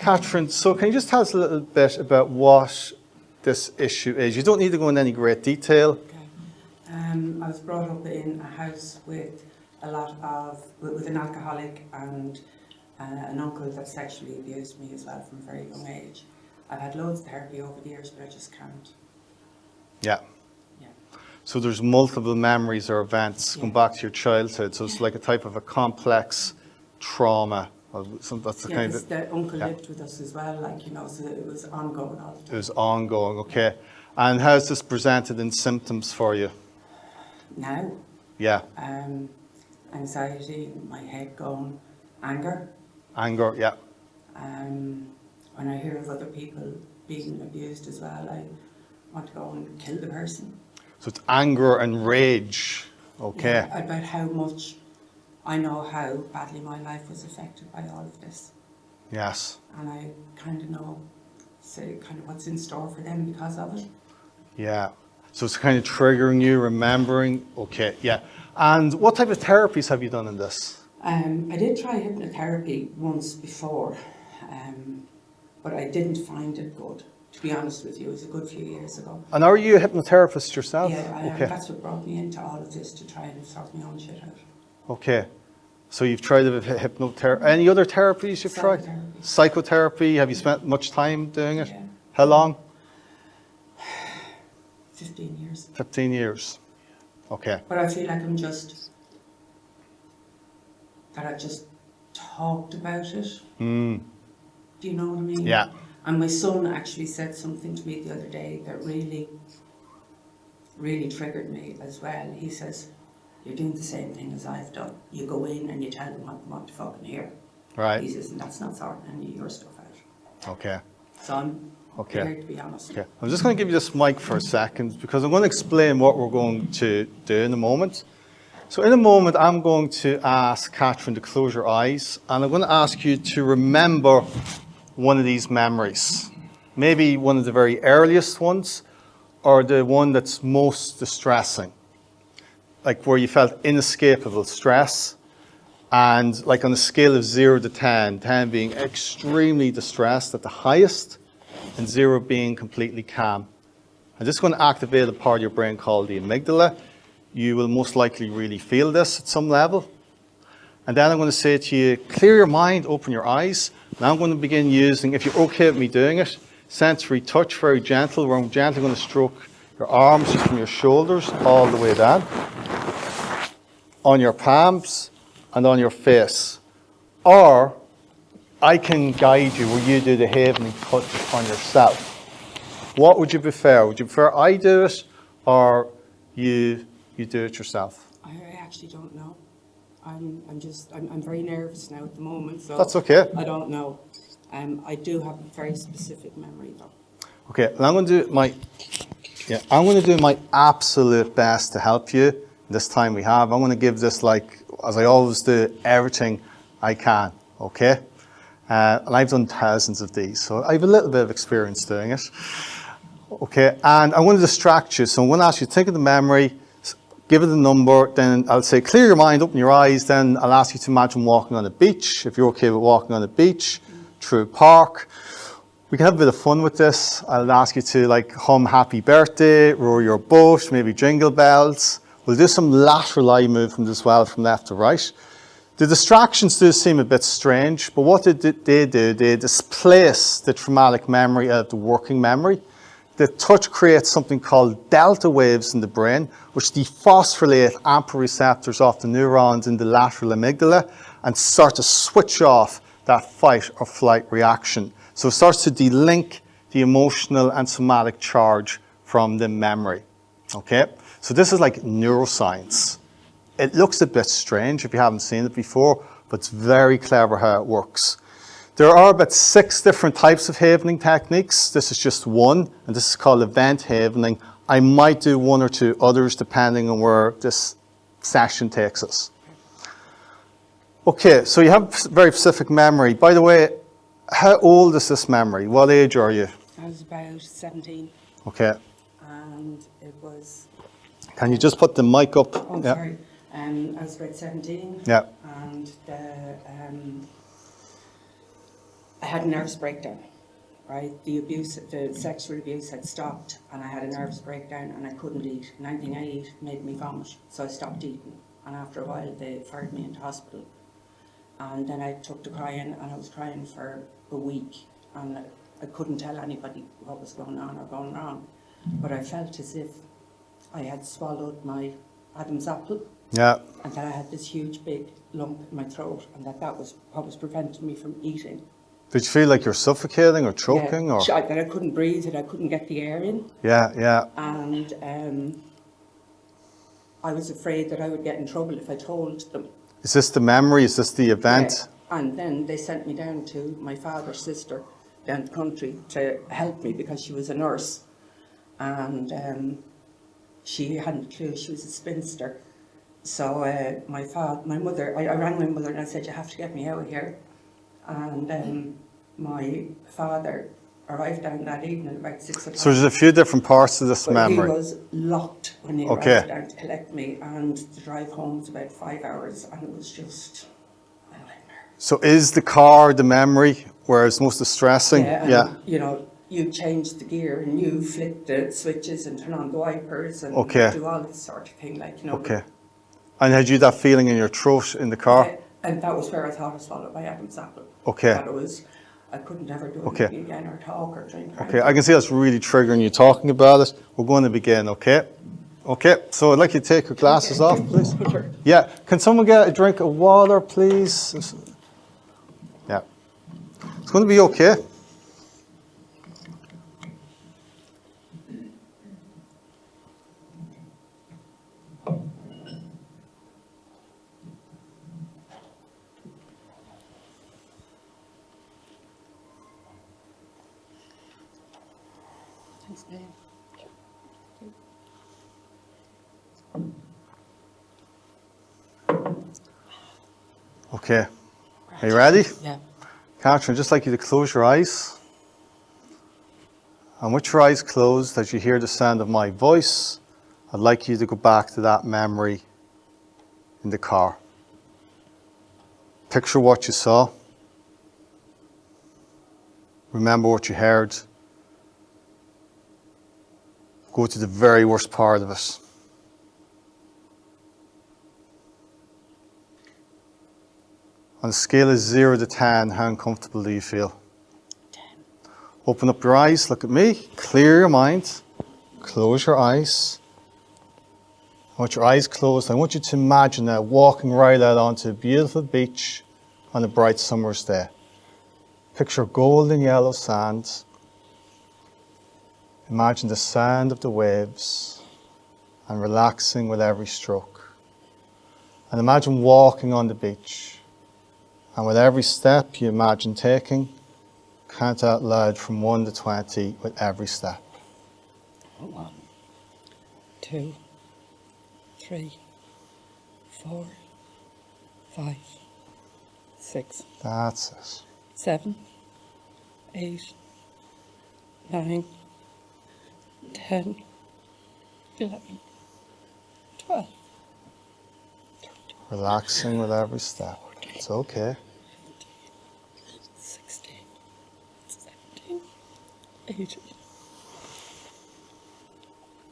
Catherine, so can you just tell us a little bit about what this issue is? You don't need to go into any great detail. Okay. I was brought up in a house with with an alcoholic and an uncle that sexually abused me as well from a very young age. I've had loads of therapy over the years, but I just can't. Yeah. Yeah. So there's multiple memories or events going back to your childhood. So it's like a type of a complex trauma. That's the kind of the uncle lived with us as well, so it was ongoing all the time. It was ongoing, okay. And how's this presented in symptoms for you? Now? Yeah. Anxiety, my head going, anger. Anger, yeah. When I hear of other people being abused as well, I want to go and kill the person. So it's anger and rage, okay. Yeah, about how much I know how badly my life was affected by all of this. Yes. And I kind of know what's in store for them because of it. Yeah. So it's kind of triggering you, remembering, okay, yeah. And what type of therapies have you done in this? I did try hypnotherapy once before, but I didn't find it good. To be honest with you, it was a good few years ago. And are you a hypnotherapist yourself? Yeah, I am. Okay. That's what brought me into all of this, to try and sort my own shit out. Okay. So you've tried a bit of hypnotherapy. Any other therapies you've tried? Psychotherapy. Have you spent much time doing it? Yeah. How long? 15 years. 15 years. Okay. But I feel like I've just talked about it. Mm. Do you know what I mean? Yeah. And my son actually said something to me the other day that really, really triggered me as well. He says, "You're doing the same thing as I've done. You go in and you tell them what they want to fucking hear." Right. He says, and that's not sorting any of your stuff out. Okay. So I'm prepared to be honest. Okay. I'm just going to give you this mic for a second because I'm going to explain what we're going to do in a moment. So in a moment, I'm going to ask Catherine to close your eyes, and I'm going to ask you to remember one of these memories. Maybe one of the very earliest ones, or the one that's most distressing. Like where you felt inescapable stress, and like on a scale of 0 to 10, 10 being extremely distressed at the highest, and 0 being completely calm. I'm just going to activate a part of your brain called the amygdala. You will most likely really feel this at some level. And then I'm going to say to you, clear your mind, open your eyes. Now I'm going to begin using, if you're okay with me doing it, sensory touch, very gentle, where I'm gently going to stroke your arms just from your shoulders all the way down, on your palms and on your face. Or I can guide you where you do the Havening touch on yourself. What would you prefer? Would you prefer I do it or you do it yourself? I actually don't know. I'm very nervous now at the moment, so that's okay. I don't know. I do have a very specific memory though. Okay, and I'm going to do my absolute best to help you this time we have. I'm going to give this, like, as I always do, everything I can, okay? And I've done thousands of these, so I have a little bit of experience doing it. Okay, and I'm going to distract you, so I'm going to ask you to think of the memory, give it a number, then I'll say clear your mind, open your eyes, then I'll ask you to imagine walking on a beach, if you're okay with walking on a beach, through a park. We can have a bit of fun with this. I'll ask you to like hum Happy Birthday, row your boat, maybe jingle bells. We'll do some lateral eye movement as well from left to right. The distractions do seem a bit strange, but what they do, they displace the traumatic memory out of the working memory. The touch creates something called delta waves in the brain, which dephosphorylate AMPA receptors off the neurons in the lateral amygdala and start to switch off that fight or flight reaction. So it starts to delink the emotional and somatic charge from the memory. Okay? So this is like neuroscience. It looks a bit strange if you haven't seen it before, but it's very clever how it works. There are about 6 different types of Havening techniques. This is just one, and this is called event Havening. I might do 1 or 2 others depending on where this session takes us. Okay, so you have very specific memory. By the way, how old is this memory? What age are you? I was about 17. Okay. And it was... Can you just put the mic up? Oh, yeah. sorry. I was about 17. Yeah. And I had a nervous breakdown, right? The sexual abuse had stopped, and I had a nervous breakdown, and I couldn't eat. And anything I ate made me vomit, so I stopped eating. And after a while, they fired me into hospital. And then I took to crying, and I was crying for a week, and I couldn't tell anybody what was going on or going wrong. But I felt as if I had swallowed my Adam's apple, Yeah. and that I had this huge big lump in my throat, and that was what was preventing me from eating. Did you feel like you're suffocating or choking? Yeah, Or that I couldn't breathe, and I couldn't get the air in. Yeah, yeah. And I was afraid that I would get in trouble if I told them. Is this the memory? Is this the event? Yeah. And then they sent me down to my father's sister down the country to help me because she was a nurse. And she hadn't a clue, she was a spinster. So I rang my mother and I said, you have to get me out of here. And my father arrived down that evening about 6 o'clock. So there's a few different parts of this But memory. he was locked when he arrived down to collect me, and the drive home was about 5 hours, and it was just a nightmare. So is the car the memory where it's most distressing? Yeah, and, you know, you change the gear and you flick the switches and turn on the wipers and do all this sort of thing, like, you know. Okay. And had you that feeling in your throat in the car? And that was where I thought I swallowed my Adam's apple. Okay. That it was, I couldn't ever do anything again or talk or drink. Okay, I can see that's really triggering you talking about it. We're going to begin, okay? Okay, so I'd like you to take your glasses off, please. Yeah, can someone get a drink of water, please? Yeah. It's going to be okay. Thanks, babe. Okay, are you ready? Yeah. Catherine, I'd just like you to close your eyes. And with your eyes closed, as you hear the sound of my voice, I'd like you to go back to that memory in the car. Picture what you saw. Remember what you heard. Go to the very worst part of it. On a scale of 0 to 10, how uncomfortable do you feel? 10. Open up your eyes, look at me, clear your mind, close your eyes. And with your eyes closed, I want you to imagine that walking right out onto a beautiful beach on a bright summer's day. Picture golden yellow sand. Imagine the sound of the waves and relaxing with every stroke. And imagine walking on the beach. And with every step you imagine taking, count out loud from 1 to 20 with every step. 1, 2, 3, 4, 5, 6. That's it. 7, 8, 9, 10, 11, 12. Relaxing with every step. It's okay. 16, 17, 18,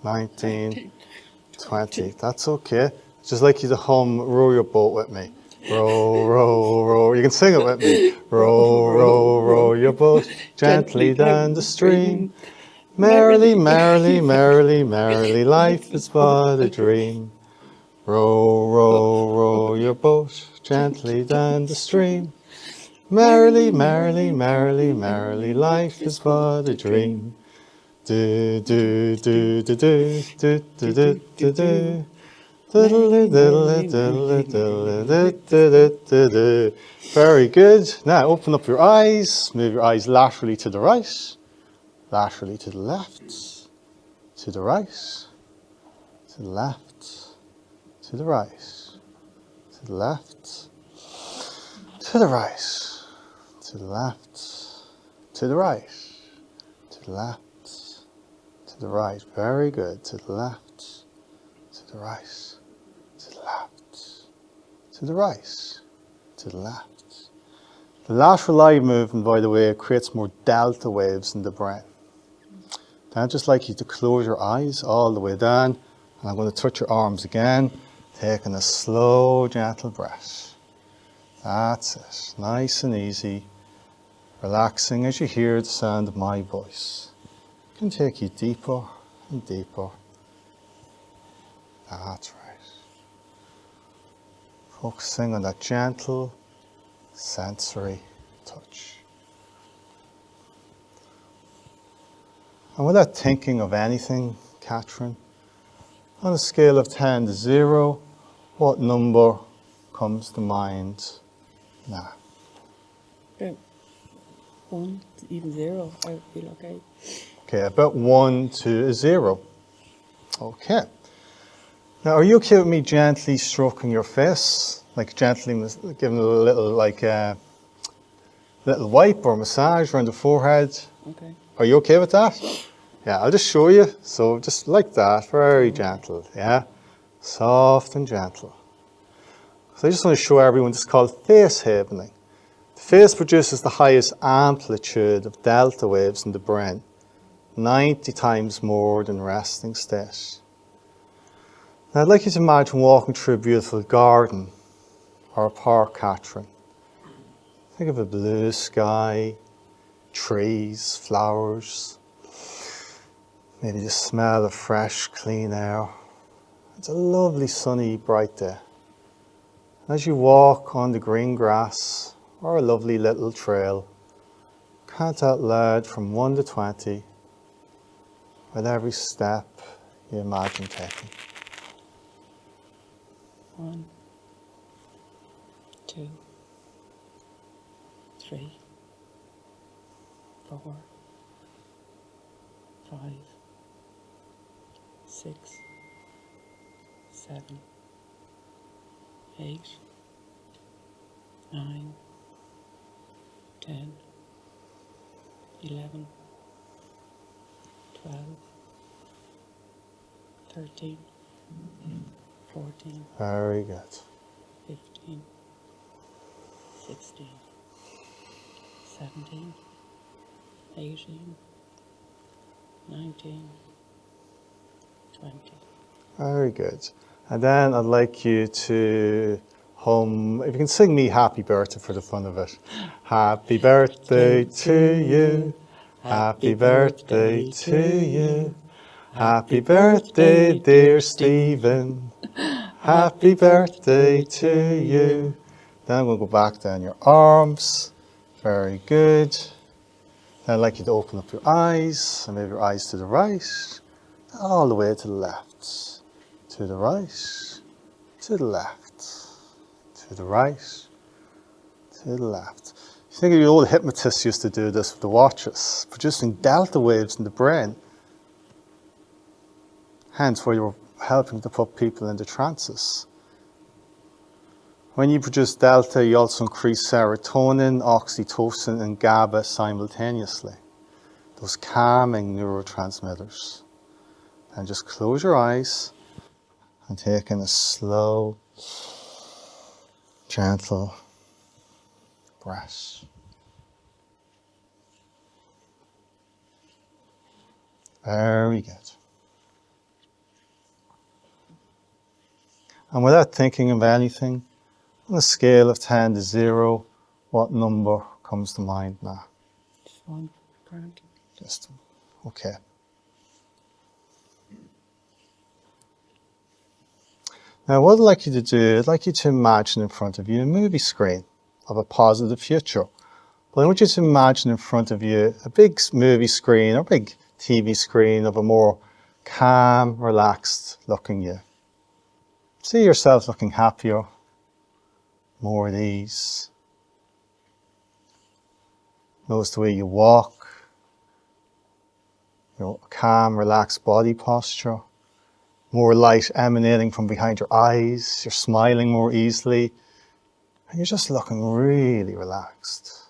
19, 20. That's okay. Just like you to hum Row Your Boat with me. Row, row, row. You can sing it with me. Row, row, row your boat gently down the stream. Merrily, merrily, merrily, merrily, life is but a dream. Row, row, row your boat gently down the stream. Merrily, merrily, merrily, merrily, life is but a dream. Do, do, do, do, do, do, do, do, do, do. Diddly, diddly, diddly, diddly, diddly, diddly. Very good. Now open up your eyes. Move your eyes laterally to the right, laterally to the left, to the right, to the left, to the right, to the left, to the right, to the left, to the right, to the left, to the right. Very good. To the left, to the right, to the left, to the right, to the left, The lateral eye movement, by the way, creates more delta waves in the brain. Then I'd just like you to close your eyes all the way down. And I'm going to touch your arms again, taking a slow, gentle breath. That's it. Nice and easy. Relaxing as you hear the sound of my voice. It can take you deeper and deeper. That's right. Focusing on that gentle, sensory touch. And without thinking of anything, Catherine, on a scale of 10 to 0, what number comes to mind now? About 1 to even 0, I would feel okay. Okay, about 1 to 0. Okay. Now, are you okay with me gently stroking your face? Like gently giving it a little, like little wipe or massage around the forehead? Okay. Are you okay with that? Yeah, I'll just show you. So just like that, very gentle, yeah? Soft and gentle. So I just want to show everyone this is called face havening. The face produces the highest amplitude of delta waves in the brain, 90 times more than resting state. Now I'd like you to imagine walking through a beautiful garden or a park, Catherine. Think of a blue sky, trees, flowers, maybe the smell of fresh, clean air. It's a lovely, sunny, bright day. As you walk on the green grass or a lovely little trail, count out loud from 1 to 20 with every step you imagine taking. 1, 2, 3, 4, 5, 6, 7, 8, 9, 10, 11, 12, 13, 14, Very good. 15, 16, 17, 18, 19, 20. Very good. And then I'd like you to hum, if you can sing me Happy Birthday for the fun of it. Happy birthday to you. Happy birthday to you. Happy birthday, dear Stephen. Happy birthday to you. Then I'm going to go back down your arms. Very good. Then I'd like you to open up your eyes, and move your eyes to the right, all the way to the left. To the right, to the left, to the right, to the left. You think of the old hypnotists used to do this with the watches, producing delta waves in the brain. Hence why you were helping to put people into trances. When you produce delta, you also increase serotonin, oxytocin, and GABA simultaneously. Those calming neurotransmitters. And just close your eyes and take in a slow, gentle breath. Very good. And without thinking of anything, on a scale of 10 to 0, what number comes to mind now? Just 1, currently. Just, okay. Now what I'd like you to do, I'd like you to imagine in front of you a movie screen of a positive future. But I want you to imagine in front of you a big movie screen or big TV screen of a more calm, relaxed looking you. See yourself looking happier, more at ease. Notice the way you walk, your calm, relaxed body posture, more light emanating from behind your eyes, you're smiling more easily, and you're just looking really relaxed.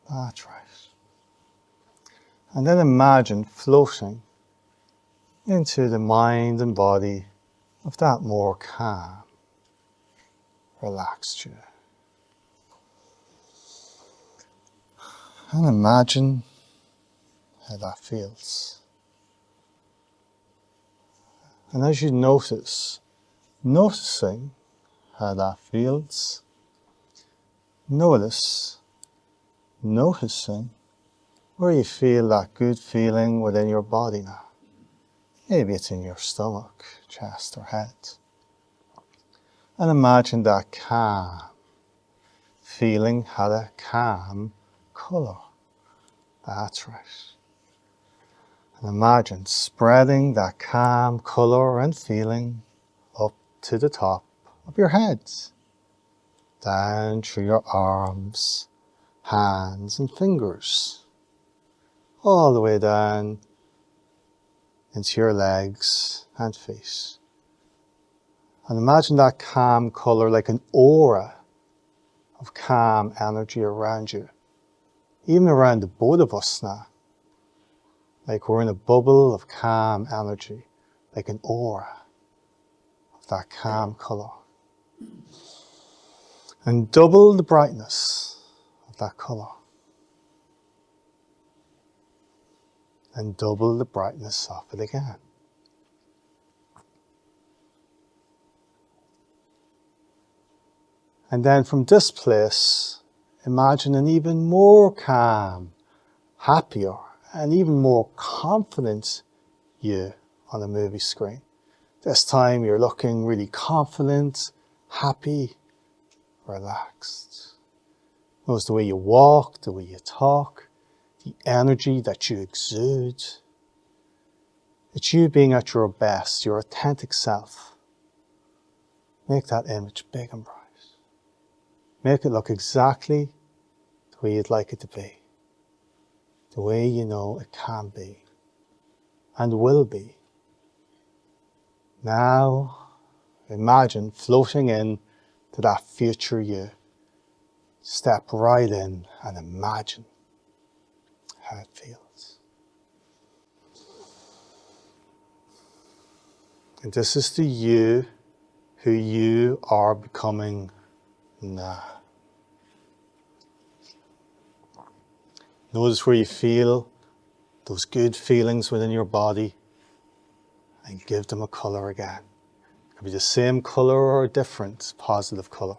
That's right. And then imagine floating into the mind and body of that more calm, relaxed you. And imagine how that feels. And as you noticing how that feels, noticing where you feel that good feeling within your body now. Maybe it's in your stomach, chest or head. And imagine that calm feeling had a calm colour. That's right. And imagine spreading that calm colour and feeling up to the top of your head, down through your arms, hands and fingers, all the way down into your legs and feet. And imagine that calm colour like an aura of calm energy around you, even around the both of us now, like we're in a bubble of calm energy, like an aura of that calm colour. And double the brightness of that colour. And double the brightness of it again. And then from this place, imagine an even more calm, happier, and even more confident you on a movie screen. This time you're looking really confident, happy, relaxed. Notice the way you walk, the way you talk, the energy that you exude. It's you being at your best, your authentic self. Make that image big and bright. Make it look exactly the way you'd like it to be. The way you know it can be and will be. Now, imagine floating in to that future you. Step right in and imagine how it feels. And this is the you who you are becoming now. Notice where you feel those good feelings within your body and give them a colour again. It could be the same colour or a different positive colour.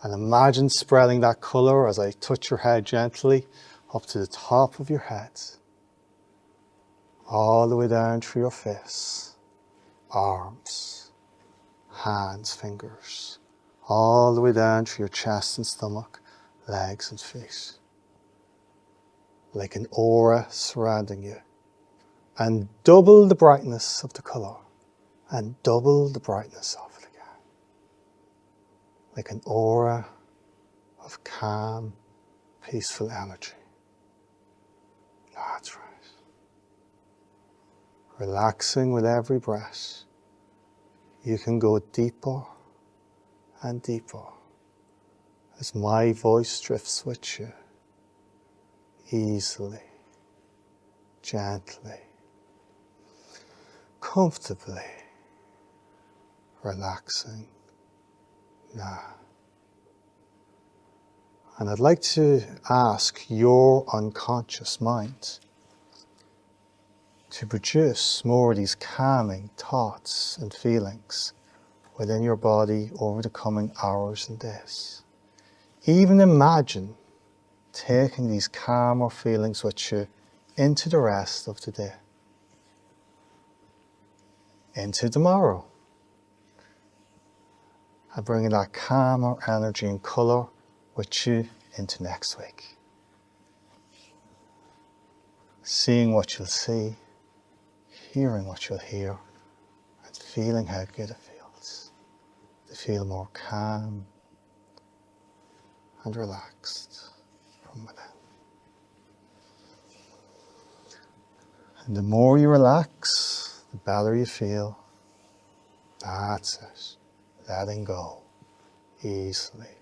And imagine spreading that colour as I touch your head gently up to the top of your head. All the way down through your face, arms, hands, fingers. All the way down through your chest and stomach, legs and feet. Like an aura surrounding you. And double the brightness of the colour. And double the brightness of it again. Like an aura of calm, peaceful energy. That's right. Relaxing with every breath. You can go deeper and deeper as my voice drifts with you. Easily, gently, comfortably, relaxing now. And I'd like to ask your unconscious mind to produce more of these calming thoughts and feelings within your body over the coming hours and days. Even imagine taking these calmer feelings with you into the rest of the day, into tomorrow, and bringing that calmer energy and colour with you into next week. Seeing what you'll see, hearing what you'll hear, and feeling how good it feels. To feel more calm and relaxed from within. And the more you relax, the better you feel. That's it. Letting go easily.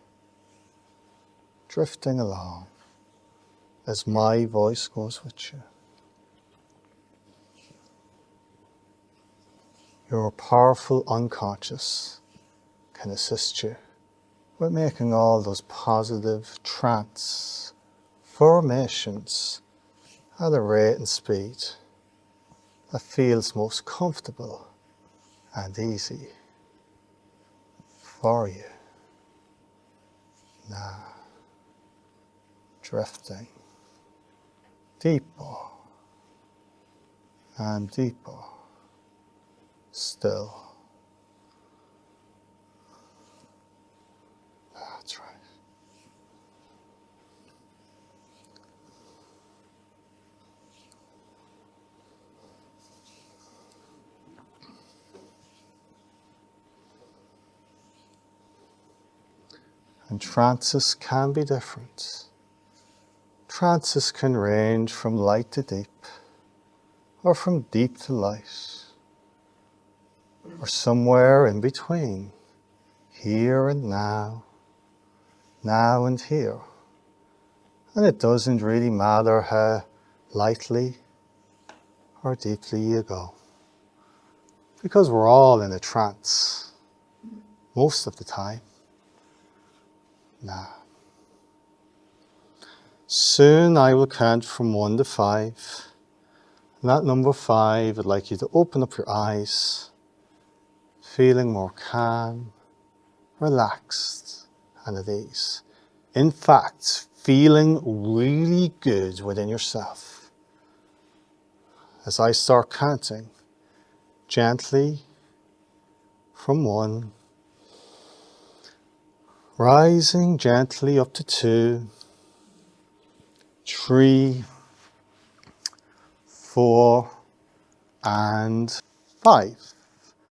Drifting along as my voice goes with you. Your powerful unconscious can assist you with making all those positive trance, formations at a rate and speed that feels most comfortable and easy for you. Now, drifting deeper and deeper still. That's right. And trances can be different. Trances can range from light to deep, or from deep to light, or somewhere in between, here and now and here. And it doesn't really matter how lightly or deeply you go, because we're all in a trance most of the time. Now, soon I will count from 1 to 5. And at number 5, I'd like you to open up your eyes, feeling more calm, relaxed, and at ease. In fact, feeling really good within yourself. As I start counting, gently from 1, rising gently up to 2, 3, 4, and 5.